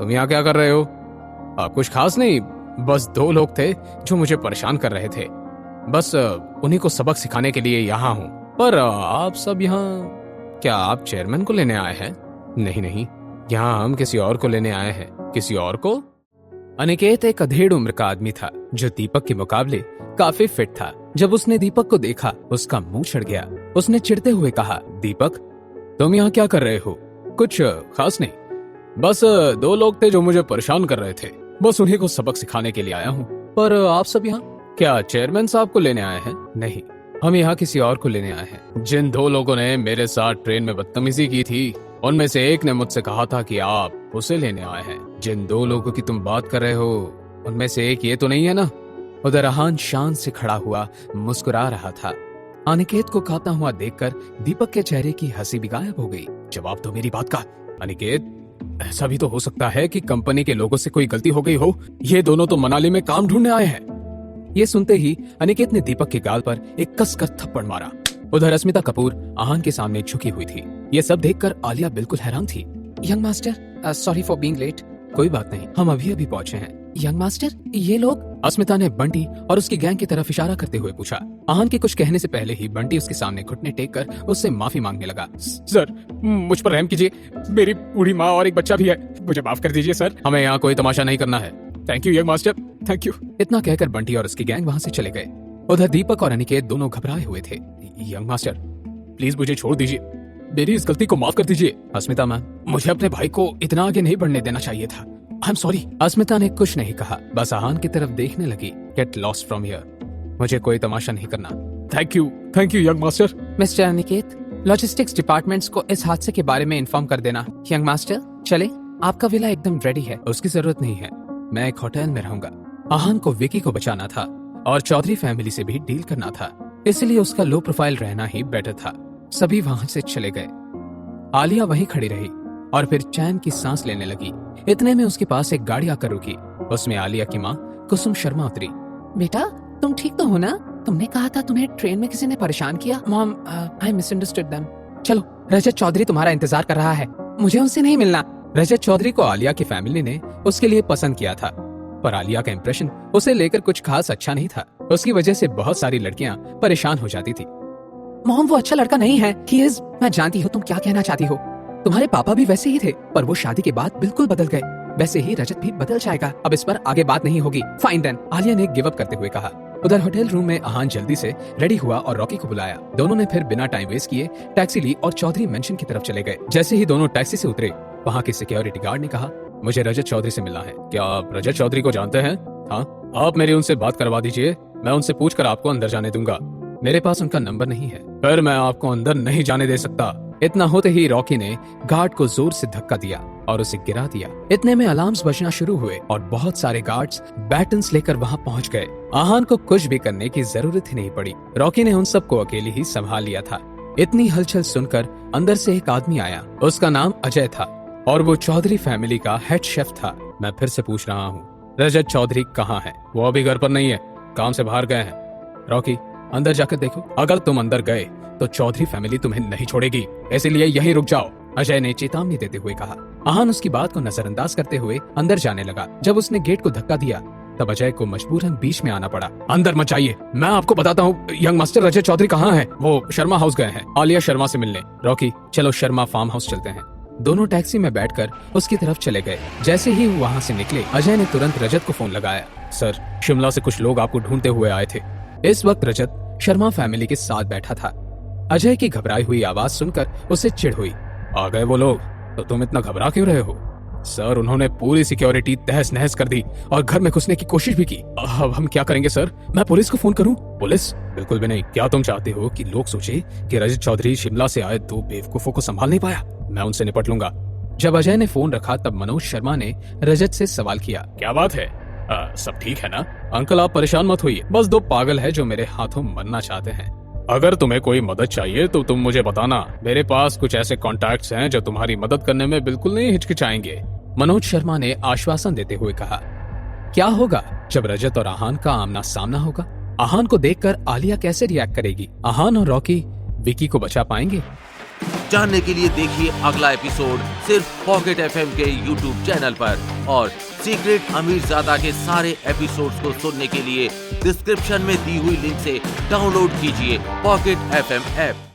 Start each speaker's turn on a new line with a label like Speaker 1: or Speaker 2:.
Speaker 1: तुम यहाँ क्या कर रहे हो? कुछ खास नहीं, बस दो लोग थे जो मुझे परेशान कर रहे थे। बस उन्हीं को सबक सिखाने के लिए यहाँ हूँ। पर आप सब यहाँ, क्या आप चेयरमैन को लेने आए हैं? नहीं नहीं, यहाँ हम किसी और को लेने आए हैं। किसी और को? अनिकेत एक अधेड़ उम्र का आदमी था जो दीपक के मुकाबले काफी फिट था। जब उसने दीपक को देखा उसका मुंह चढ़ गया। उसने चिढ़ते हुए कहा, दीपक तुम यहाँ क्या कर रहे हो? कुछ खास नहीं, बस दो लोग थे जो मुझे परेशान कर रहे थे, बस उन्हीं को सबक सिखाने के लिए आया हूँ। पर आप सब यहाँ क्या चेयरमैन साहब को लेने आए हैं? नहीं, हम यहाँ किसी और को लेने आए हैं। जिन दो लोगों ने मेरे साथ ट्रेन में बदतमीजी की थी उनमें से एक ने मुझसे कहा था कि आप उसे लेने आए हैं। जिन दो लोगों की तुम बात कर रहे हो उनमें से एक ये तो नहीं है ना? उधर अहान शान से खड़ा हुआ मुस्कुरा रहा था। अनिकेत को खाता हुआ देखकर दीपक के चेहरे की हंसी भी गायब हो गई। जवाब दो मेरी बात का। अनिकेत, ऐसा भी तो हो सकता है कि कंपनी के लोगों से कोई गलती हो गई हो। ये दोनों तो मनाली में काम ढूंढने आए हैं। ये सुनते ही अनिकेत ने दीपक के गाल पर एक कसकर थप्पड़ मारा। उधर अस्मिता कपूर अहान के सामने झुकी हुई थी। ये सब देखकर आलिया बिल्कुल हैरान थी। Young master, sorry for being late. कोई बात नहीं, हम अभी अभी पहुंचे हैं। यंग मास्टर, ये लोग? अस्मिता ने बंटी और उसकी गैंग की तरफ इशारा करते हुए पूछा। अहान के कुछ कहने से पहले ही बंटी उसके सामने घुटने टेक कर उससे माफी मांगने लगा। सर, मुझ पर रहम कीजिए, मेरी बूढ़ी माँ और एक बच्चा भी है, मुझे माफ कर दीजिए सर। हमें यहाँ कोई तमाशा नहीं करना है। Thank you young master, thank you. इतना कहकर बंटी और उसकी गैंग वहाँ से चले गए। उधर दीपक और अनिकेत दोनों घबराए हुए थे। यंग मास्टर, प्लीज मुझे छोड़ दीजिए, मेरी इस गलती को माफ कर दीजिए। अस्मिता मैम, मुझे अपने भाई को इतना आगे नहीं बढ़ने देना चाहिए था। I am sorry. अस्मिता ने कुछ नहीं कहा, बस अहान की तरफ देखने लगी। गेट लॉस्ट फ्रॉम हियर, मुझे कोई तमाशा नहीं करना। Thank you young master. Mister Aniket, logistics departments को इस हादसे के बारे में इन्फॉर्म कर देना। यंग मास्टर, चले, आपका विला एकदम रेडी है। उसकी जरूरत नहीं है, मैं एक होटल में रहूंगा। अहान को विकी को बचाना था और चौधरी फैमिली से भी डील करना था, इसलिए उसका लो प्रोफाइल रहना ही बेटर था। सभी वहां से चले गए। आलिया वहीं खड़ी रही और फिर चैन की सांस लेने लगी। इतने में उसके पास एक गाड़ी आकर रुकी। उसमें आलिया की माँ कुसुम शर्मा उतरी। बेटा, तुम ठीक तो हो ना? तुमने कहा था तुम्हें ट्रेन में किसी ने परेशान किया। मॉम, आई मिसअंडरस्टूड देम। चलो, रजत चौधरी तुम्हारा इंतजार कर रहा है, मुझे उनसे नहीं मिलना। रजत चौधरी को आलिया की फैमिली ने उसके लिए पसंद किया था, पर आलिया का इंप्रेशन उसे लेकर कुछ खास अच्छा नहीं था। उसकी वजह से बहुत सारी लड़कियां परेशान हो जाती थी। मॉम, वो अच्छा लड़का नहीं है। He is, मैं जानती हूँ तुम क्या कहना चाहती हो। तुम्हारे पापा भी वैसे ही थे, पर वो शादी के बाद बिल्कुल बदल गए। वैसे ही रजत भी बदल जाएगा। अब इस पर आगे बात नहीं होगी। फाइन देन, आलिया ने गिव अप करते हुए कहा। उधर होटल रूम में अहान जल्दी से रेडी हुआ और रॉकी को बुलाया। दोनों ने फिर बिना टाइम वेस्ट किए टैक्सी ली और चौधरी मेंशन की तरफ चले गए। जैसे ही दोनों टैक्सी से उतरे, वहाँ के सिक्योरिटी गार्ड ने कहा, मुझे रजत चौधरी से मिलना है। क्या आप रजत चौधरी को जानते हैं? हाँ, आप मेरी उनसे बात करवा दीजिए, मैं उनसे पूछकर आपको अंदर जाने दूंगा। मेरे पास उनका नंबर नहीं है, पर मैं आपको अंदर नहीं जाने दे सकता। इतना होते ही रॉकी ने गार्ड को जोर से धक्का दिया और उसे गिरा दिया। इतने में अलार्म्स बजना शुरू हुए और बहुत सारे गार्ड्स बैटन्स लेकर वहां पहुंच गए। आहान को कुछ भी करने की जरूरत ही नहीं पड़ी। रॉकी ने उन सबको अकेले ही संभाल लिया था। इतनी हलचल सुनकर अंदर से एक आदमी आया। उसका नाम अजय था और वो चौधरी फैमिली का हेड शेफ था। मैं फिर से पूछ रहा हूँ, रजत चौधरी कहाँ है? वो अभी घर पर नहीं है, काम से बाहर गए हैं। रॉकी, अंदर जाकर देखो, अगर तुम अंदर गए तो चौधरी फैमिली तुम्हें नहीं छोड़ेगी, इसलिए यहीं रुक जाओ, अजय ने चेतावनी देते हुए कहा। आहान उसकी बात को नजरअंदाज करते हुए अंदर जाने लगा। जब उसने गेट को धक्का दिया तब अजय को मजबूरन बीच में आना पड़ा। अंदर मत जाइए, मैं आपको बताता हूँ यंग मास्टर रजत चौधरी कहाँ है। वो शर्मा हाउस गए हैं आलिया शर्मा से मिलने। रॉकी, चलो शर्मा फार्म हाउस चलते हैं। दोनों टैक्सी में बैठकर उसकी तरफ चले गए। जैसे ही वो वहाँ से निकले, अजय ने तुरंत रजत को फोन लगाया। सर, शिमला से कुछ लोग आपको ढूंढते हुए आए थे। इस वक्त रजत शर्मा फैमिली के साथ बैठा था। अजय की घबराई हुई आवाज सुनकर उसे चिढ़ हुई। आ गए वो लोग, तो तुम इतना घबरा क्यों रहे हो? सर, उन्होंने पूरी सिक्योरिटी तहस नहस कर दी और घर में घुसने की कोशिश भी की। अब हम क्या करेंगे सर? मैं पुलिस को फोन करूं? पुलिस? बिल्कुल भी नहीं। क्या तुम चाहते हो कि लोग सोचे कि रजत चौधरी शिमला से आए दो बेवकूफों को संभाल नहीं पाया? मैं उनसे निपट लूंगा। जब अजय ने फोन रखा तब मनोज शर्मा ने रजत से सवाल किया, क्या बात है? सब ठीक है ना? अंकल, आप परेशान मत होइए, बस दो पागल है जो मेरे हाथों मरना चाहते हैं। अगर तुम्हें कोई मदद चाहिए तो तुम मुझे बताना, मेरे पास कुछ ऐसे कॉन्टैक्ट्स हैं जो तुम्हारी मदद करने में बिल्कुल नहीं हिचकिचाएंगे। मनोज शर्मा ने आश्वासन देते हुए कहा। क्या होगा जब रजत और आहान का आमना सामना होगा? आहान को देखकर आलिया कैसे रिएक्ट करेगी? आहान और रॉकी विकी को बचा पाएंगे?
Speaker 2: जानने के लिए देखिए अगला एपिसोड सिर्फ पॉकेट एफएम के यूट्यूब चैनल पर। और सीक्रेट अमीरजादा के सारे एपिसोड्स को सुनने के लिए डिस्क्रिप्शन में दी हुई लिंक से डाउनलोड कीजिए पॉकेट एफएम ऐप।